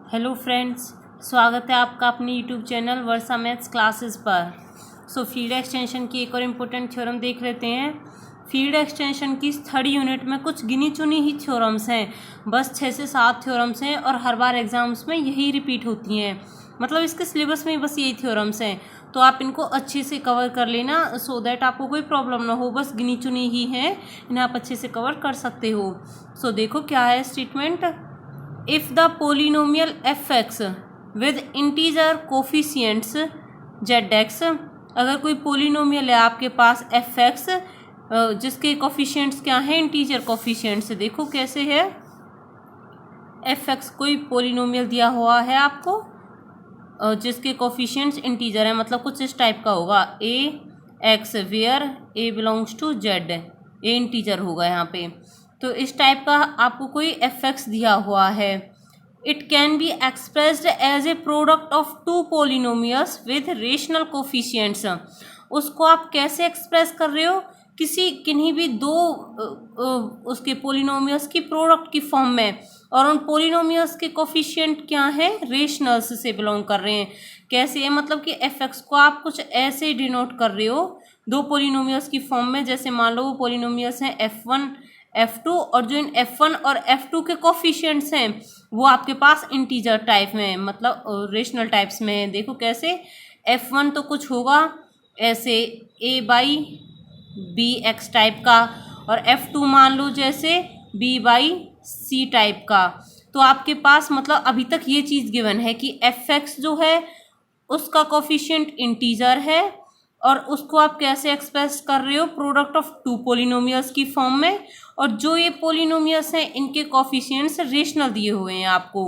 Hello friends, स्वागत है आपका अपने यूट्यूब चैनल वर्षा मैथ्स क्लासेस पर। फील्ड एक्सटेंशन की एक और इम्पोर्टेंट थ्योरम देख लेते हैं। फील्ड एक्सटेंशन की थर्ड यूनिट में कुछ गिनी चुनी ही थ्योरम्स हैं, बस 6 से 7 थ्योरम्स हैं और हर बार एग्जाम्स में यही रिपीट होती हैं। मतलब इसके सिलेबस में बस यही थ्योरम्स हैं, तो आप इनको अच्छे से कवर कर लेना सो दैट आपको कोई प्रॉब्लम ना हो। बस गिनी चुनी ही हैं, इन्हें आप अच्छे से कवर कर सकते हो। सो देखो क्या है statement. If the polynomial fx with integer coefficients zx, अगर कोई पोलिनोमियल है आपके पास fx जिसके कोफिशिएंट्स क्या हैं, इंटीजर कोफिशिएंट्स। देखो कैसे है, fx कोई पोलिनोमियल दिया हुआ है आपको जिसके कोफिशिएंट्स इंटीजर है, मतलब कुछ इस टाइप का होगा a x where a belongs to z, a integer होगा यहाँ पे। तो इस टाइप का आपको कोई fx दिया हुआ है। It can be expressed as a product of two polynomials with rational coefficients. उसको आप कैसे एक्सप्रेस कर रहे हो, किन्हीं भी दो उसके पोलिनोमियल्स की प्रोडक्ट की फॉर्म में, और उन पोलिनोमियल्स के कोफिशिएंट क्या हैं, रेशनल्स से बिलोंग कर रहे हैं। कैसे है, मतलब कि fx को आप कुछ ऐसे डिनोट कर रहे हो दो पोलिनोमियल्स की फॉर्म में। जैसे मान लो वो पोलिनोमियल्स हैं f1 f2, और जो इन f1 और f2 के कोफिशिएंट्स हैं वो आपके पास इंटीजर टाइप में, मतलब रेशनल टाइप्स में। देखो कैसे, f1 तो कुछ होगा ऐसे a by B x type का, और f2 मान लो जैसे b बाई सी टाइप का। तो आपके पास मतलब अभी तक ये चीज़ गिवन है कि fx जो है उसका कोफिशिएंट इंटीजर है, और उसको आप कैसे एक्सप्रेस कर रहे हो, प्रोडक्ट ऑफ टू पोलिनोमियल्स की फॉर्म में। और जो ये पोलिनोमियल्स हैं इनके कोफिशिएंट्स रेशनल दिए हुए हैं आपको,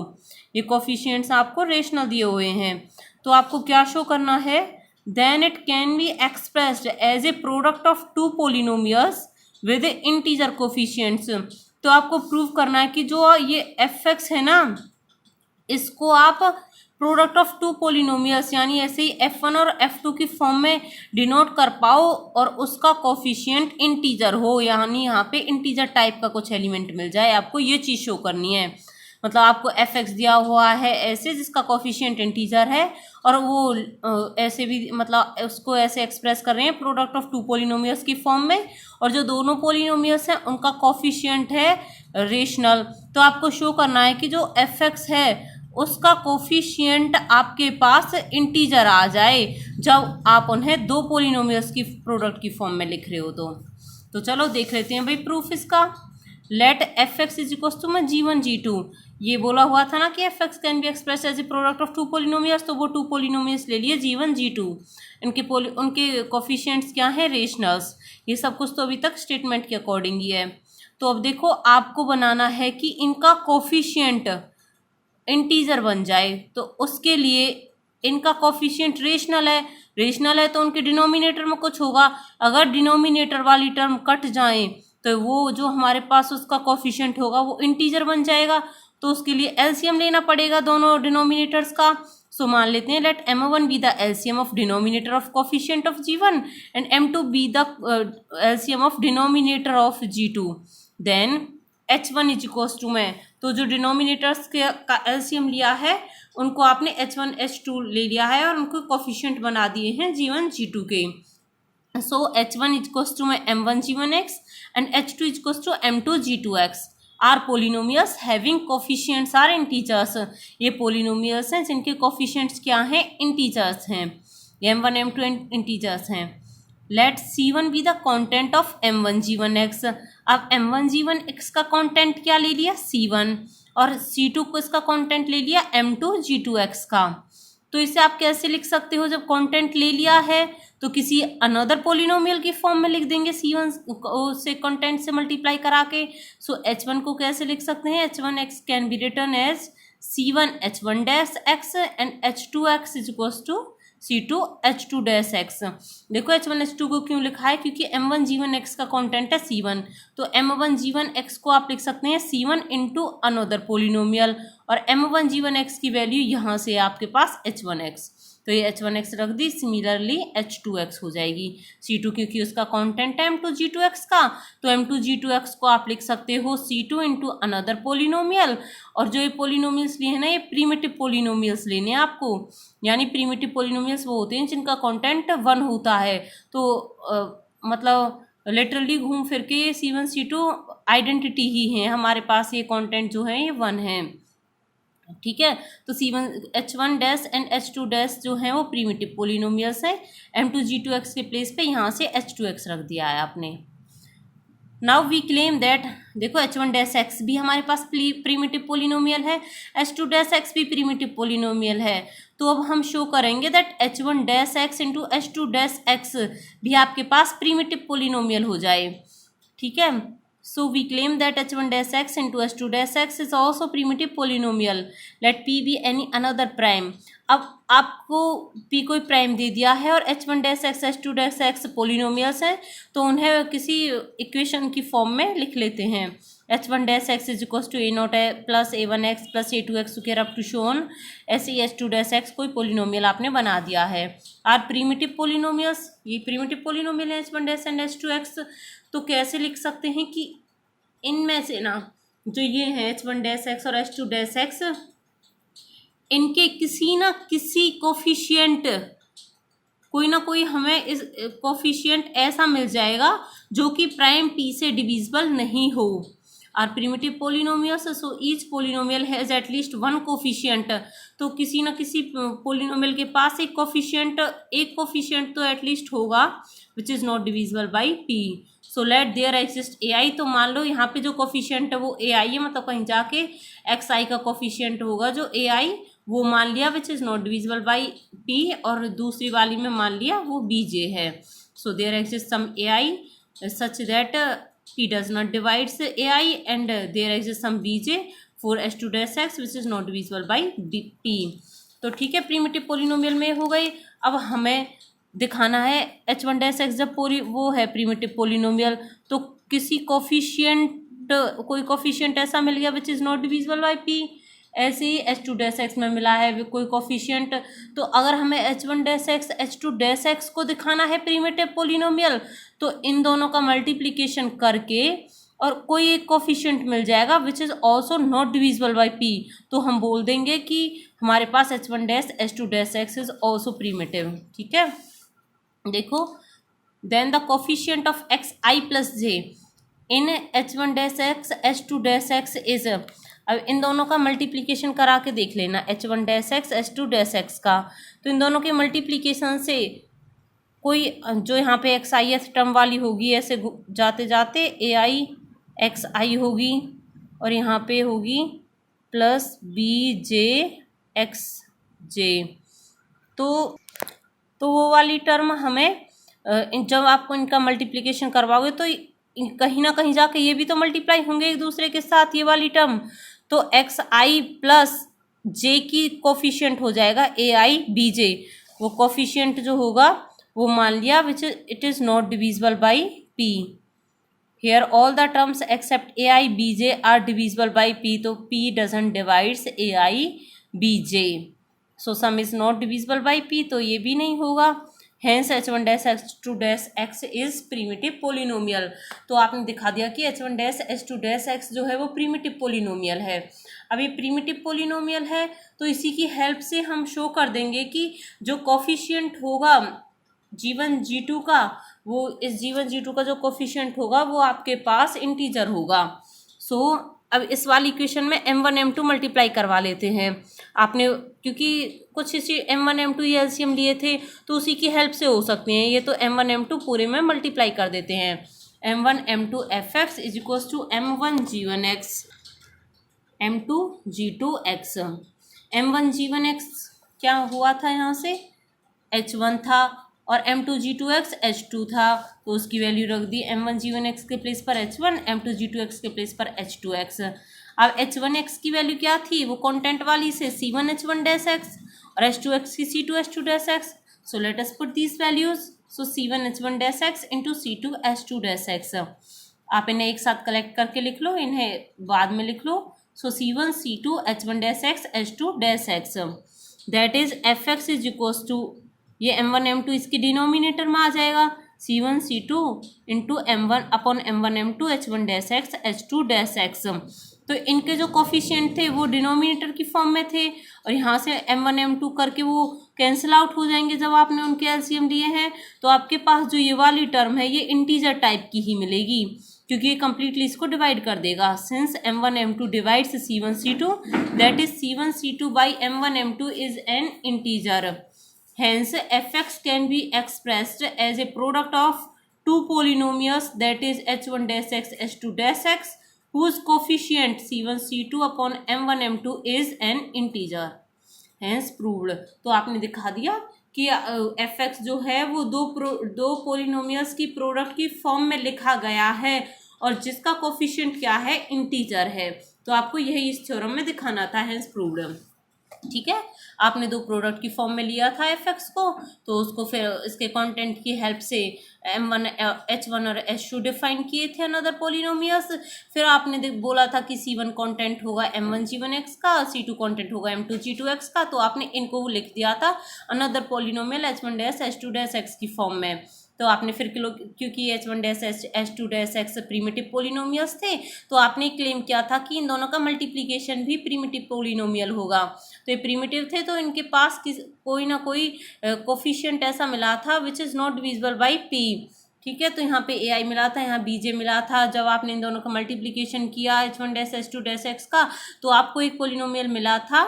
ये कोफिशिएंट्स आपको रेशनल दिए हुए हैं। तो आपको क्या शो करना है, then it can be expressed as a product of two polynomials with integer coefficients. तो आपको प्रूव करना है कि जो ये fx है ना, इसको आप प्रोडक्ट ऑफ टू पोलिनोमियल्स यानी ऐसे ही f1 और f2 की फॉर्म में डिनोट कर पाओ, और उसका कोफिशिएंट इंटीजर हो, यानी यहाँ पे इंटीजर टाइप का कुछ एलिमेंट मिल जाए। आपको ये चीज़ शो करनी है। मतलब आपको fx दिया हुआ है ऐसे जिसका कोफिशिएंट इंटीजर है, और वो ऐसे भी मतलब उसको ऐसे एक्सप्रेस कर रहे हैं प्रोडक्ट ऑफ टू पोलिनोमियल्स की फॉर्म में, और जो दोनों पोलिनोमियल्स हैं उनका कोफिशिएंट है रेशनल। तो आपको शो करना है कि जो fx है उसका कोफिशिएंट आपके पास इंटीजर आ जाए जब आप उन्हें दो पोलिनोमियल्स की प्रोडक्ट की फॉर्म में लिख रहे हो। तो चलो देख लेते हैं भाई प्रूफ इसका। Let fx is equal to g1 g2, ये बोला हुआ था ना कि fx can be express as a product of two polynomials, तो वो टू पोलिनोमियल्स ले लिए g1 g2। उनके कोफिशिएंट्स क्या हैं, रेशनल्स। ये सब कुछ तो अभी तक स्टेटमेंट के अकॉर्डिंग ही है। तो अब देखो आपको बनाना है कि इनका कोफिशिएंट इंटीजर बन जाए, तो उसके लिए इनका कोफिशिएंट रेशनल है तो उनके डिनोमिनेटर में कुछ होगा। अगर डिनोमिनेटर वाली टर्म कट जाए तो वो जो हमारे पास उसका कोफिशिएंट होगा वो इंटीजर बन जाएगा। तो उसके लिए एलसीएम लेना पड़ेगा दोनों डिनोमिनेटर्स का। सो मान लेते हैं let m1 be the LCM of denominator of coefficient of g1 and m2 be the LCM of denominator of g2। Then h1 is equals to में, तो जो डिनोमिनेटर्स का एलसीएम लिया है उनको आपने h1 h2 ले लिया है और उनको कोफिशिएंट बना दिए हैं g1 g2 के। सो h1 इक्वल्स टू में m1 g1x and h2 equals to m2 g2x are polynomials having coefficients are integers. ये पोलिनोमियल्स हैं जिनके कोफिशिएंट्स क्या हैं, इंटीजर्स हैं। m1 m2 इंटीजर्स हैं। Let c1 be the content of m1 g1x। अब m1 g1x का कॉन्टेंट क्या ले लिया, c1, और c2 को इसका कॉन्टेंट ले लिया m2 g2x का। तो इसे आप कैसे लिख सकते हो, जब कॉन्टेंट ले लिया है तो किसी अनदर पोलिनोमियल की फॉर्म में लिख देंगे c1 से कॉन्टेंट से मल्टीप्लाई करा के। सो h1 को कैसे लिख सकते हैं, h1x can be written as c1 h1 dash x and h2x is equals to c2 h2 dash x। देखो h1 h2 को क्यों लिखा है, क्योंकि m1 g1x का कॉन्टेंट है c1, तो m1 g1x को आप लिख सकते हैं c1 इंटू अनदर पोलिनोमियल, और m1 g1x की वैल्यू यहाँ से आपके पास h1x। तो ये H1X रख दी, सिमिलरली H2X हो जाएगी। C2 क्योंकि उसका कॉन्टेंट है M2G2X का, तो M2G2X को आप लिख सकते हो C2 इंटू अनदर पोलिनोमियल। और जो ये पोलिनोमियल्स लिए हैं ना, ये प्रीमिटिव पोलिनोमियल्स लेने हैं आपको, यानी प्रीमिटिव पोलिनोमियल्स वो होते हैं जिनका कॉन्टेंट 1 होता है। तो मतलब लिटरली घूम फिर के C1 C2 आइडेंटिटी ही है, हमारे पास ये कंटेंट जो है ये 1 है, ठीक है। तो C1 H1 dash and H2 dash जो है वो प्रीमिटिव पोलिनोमियल्स है। M2G2X के प्लेस पे यहाँ से H2X रख दिया है आपने। नाउ वी क्लेम दैट, देखो H1 डैश एक्स भी हमारे पास प्रीमिटिव पोलिनोमियल है, H2 डैश एक्स भी प्रीमिटिव पोलिनोमियल है। तो अब हम शो करेंगे that H1 dash x into H2 dash x भी आपके पास प्रीमिटिव पोलिनोमियल हो जाए, ठीक है। So we claim that H1 dash x into H2 dash x is also primitive polynomial, let P be any another prime. अब आपको P कोई प्राइम दे दिया है और H1 dash x H2 dash x polynomials हैं, तो उन्हें किसी इक्वेशन की फॉर्म में लिख लेते हैं। H1 dash x is equals to A0 plus A1X plus A2X together up to shown, ऐसे ही H2 डैश एक्स कोई पोलिनोमियल आपने बना दिया है। आर प्रीमिटिव पोलिनोमियल्स, ये प्रीमिटिव पोलिनोमियल है H1 डैश एंड H2X। तो कैसे लिख सकते हैं कि इनमें से ना जो ये है H1 डैश एक्स और H2 डैश एक्स, इनके किसी ना किसी कोफिशिएंट, कोई ना कोई हमें इस कोफिशिएंट ऐसा मिल जाएगा जो कि प्राइम P से डिविजिबल नहीं हो। Are primitive polynomials, so each polynomial has at least one coefficient. तो किसी ना किसी पोलिनोमियल के पास एक कोफिशिएंट तो एटलीस्ट होगा which is not divisible by P। So let there exist AI। तो मान लो यहाँ पे जो कोफिशिएंट है वो AI है, मतलब कहीं जाके XI का कोफिशिएंट होगा जो AI, वो मान लिया विच is not divisible by P, और दूसरी वाली में मान लिया वो BJ है। So there exist some AI such that P does not divides AI and there exist some BJ for H2 dash x which is not divisible by P। तो ठीक है, प्रीमिटिव पोलिनोमियल में हो गई। अब हमें दिखाना है H1 डैश एक्स जब वो है प्रीमिटिव पोलिनोमियल, तो किसी कोई कोफिशिएंट ऐसा मिल गया विच is not divisible by P। ऐसे ही H2 डैश एक्स में मिला है कोई कोफिशिएंट। तो अगर हमें H1 dash x H2 dash x को दिखाना है प्रीमिटिव पोलिनोमियल, तो इन दोनों का मल्टीप्लिकेशन करके और कोई एक कोफिशिएंट मिल जाएगा which is also not divisible by P, तो हम बोल देंगे कि हमारे पास H1 dash H2 dash x is also primitive, ठीक है। देखो, then the coefficient of XI plus J in H1 dash x H2 dash x is, अब इन दोनों का मल्टीप्लिकेशन करा के देख लेना H1 dash x H2 dash x का। तो इन दोनों के मल्टीप्लिकेशन से कोई जो यहाँ पे XIth टर्म वाली होगी, ऐसे जाते जाते AI XI होगी और यहाँ पे होगी प्लस BJ XJ। तो वो वाली टर्म हमें जब आपको इनका मल्टीप्लिकेशन करवाओगे तो कहीं ना कहीं जाके ये भी तो मल्टीप्लाई होंगे एक दूसरे के साथ, ये वाली टर्म। तो XI प्लस J की कोफिशिएंट हो जाएगा AI BJ। वो कोफिशिएंट जो होगा वो मान लिया which it is not divisible by P। Here all the terms except AI BJ are divisible by P, तो P doesn't divides AI BJ। So sum is not divisible by P, तो ये भी नहीं होगा। Hence H1 dash H2 dash x is primitive polynomial. तो आपने दिखा दिया कि H1 dash H2 dash x जो है वो प्रीमिटिव पोलिनोमियल है। अब ये प्रीमिटिव पोलिनोमियल है तो इसी की हेल्प से हम शो कर देंगे कि जो कोफिशिएंट होगा G1 G2 का, वो इस G1 G2 का जो कोफिशिएंट होगा वो आपके पास इंटीजर होगा। सो अब इस वाली इक्वेशन में M1 M2 मल्टीप्लाई करवा लेते हैं आपने, क्योंकि कुछ इसी M1 M2 ये एलसीएम लिए थे तो उसी की हेल्प से हो सकते हैं। ये तो M1 M2 पूरे में मल्टीप्लाई कर देते हैं। M1 M2 fx is equals to M1 G1x M2 G2x। M1 G1x क्या हुआ था, यहाँ से H1 था और M2 G2x H2 था, तो उसकी वैल्यू रख दी M1 G1x के प्लेस पर H1, M2 G2x के प्लेस पर H2x। अब H1x की वैल्यू क्या थी, वो कॉन्टेंट वाली से C1 H1 डैश एक्स और H2x की C2 H2 dash x. So let us put these values. So C1 H1 dash x into C2 H2 dash x. आप इन्हें एक साथ कलेक्ट करके लिख लो, इन्हें बाद में लिख लो। So C1 C2 H1 dash x H2 dash x. That is F x is equals to, ये m1 m2 इसके डिनोमिनेटर में आ जाएगा, c1 c2 into m1 upon m1 m2 h1 dash x h2 dash x. तो इनके जो coefficient थे वो denominator की फॉर्म में थे और यहाँ से m1 m2 करके वो कैंसिल आउट हो जाएंगे जब आपने उनके एलसीएम लिए हैं। तो आपके पास जो ये वाली टर्म है ये इंटीजर टाइप की ही मिलेगी क्योंकि ये कंप्लीटली इसको डिवाइड कर देगा। Since m1 m2 divides c1 c2 that is c1 c2 by m1 m2 is an integer. Hence, fx can be expressed as a product of two polynomials that is h1 dash x h2 dash x whose coefficient c1 c2 upon m1 m2 is an integer. Hence proved. तो आपने दिखा दिया कि fx जो है वो दो polynomials की प्रोडक्ट की फॉर्म में लिखा गया है और जिसका कोफिशिएंट क्या है, इंटीजर है। तो आपको यही इस थ्योरम में दिखाना था, हेंस प्रूव्ड। ठीक है, आपने दो प्रोडक्ट की फॉर्म में लिया था एफ एक्स को, तो उसको फिर इसके कंटेंट की हेल्प से m1 h1 और h2 डिफाइन किए थे अनदर पोलिनोमियल्स। फिर आपने बोला था कि c1 कंटेंट होगा m1 g1x का, c2 कंटेंट होगा m2 g2x का, तो आपने इनको लिख दिया था another polynomial h1 dash h2 dash x की फॉर्म में। तो आपने फिर क्योंकि h1 dash h2 dash x primitive polynomials थे तो आपने क्लेम किया था कि इन दोनों का मल्टीप्लिकेशन भी प्रीमिटिव पोलिनोमियल होगा। तो ये प्रीमिटिव थे तो इनके पास कोई ना कोई कोफिशिएंट ऐसा मिला था विच is not divisible by p। ठीक है, तो यहाँ पे ai मिला था, यहाँ bj मिला था। जब आपने इन दोनों का मल्टीप्लिकेशन किया h1 dash h2 dash x का, तो आपको एक पोलिनोमियल मिला था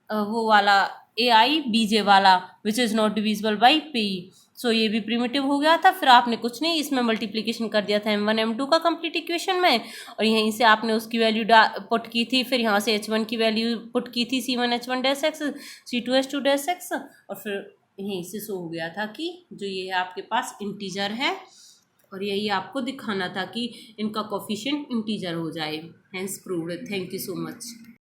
वो वाला ai bj वाला विच is not divisible by p। सो ये भी प्रीमिटिव हो गया था। फिर आपने कुछ नहीं, इसमें मल्टीप्लिकेशन कर दिया था m1 m2 का कंप्लीट इक्वेशन में और यहीं से आपने उसकी वैल्यू पुट की थी। फिर यहाँ से h1 की वैल्यू पुट की थी c1 h1 dash x c2 h2 dash x और फिर यहीं से शो हो गया था कि जो ये है आपके पास इंटीजर है और यही आपको दिखाना था कि इनका कोफिशिएंट इंटीजर हो जाए। Hence proved. Thank you so much.